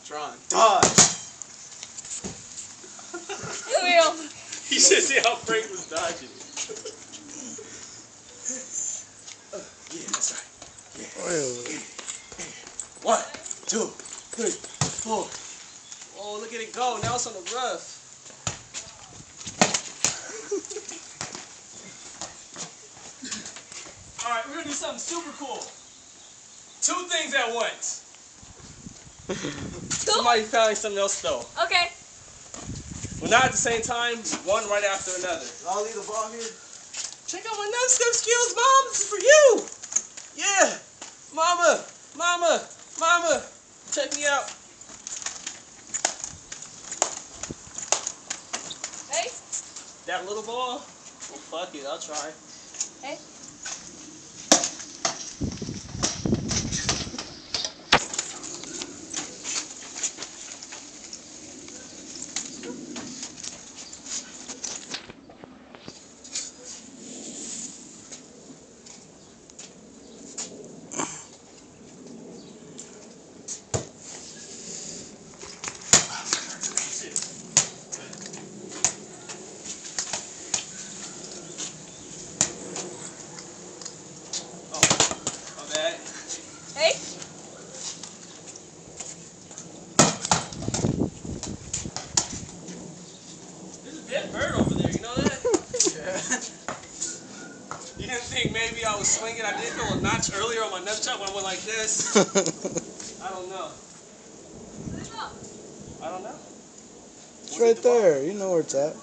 Tron. Dodge. Wheel. You should see how Frank was dodging. Yeah, that's right. Yeah. 1, 2, 3, 4. Oh, look at it go. Now it's on the rough. Alright, we're gonna do something super cool. 2 things at once. Somebody found something else though. Okay. Well, not at the same time, one right after another. I'll leave the ball here. Check out my non-step skills, Mom. This is for you. Yeah. Mama. Mama. Mama. Check me out. Hey. That little ball? Well, fuck it. I'll try. Hey. Hey. There's a dead bird over there. You know that? Yeah. You didn't think maybe I was swinging? I did feel a notch earlier on my nunchuck when I went like this. I don't know. I don't know. It's right there. You know where it's at.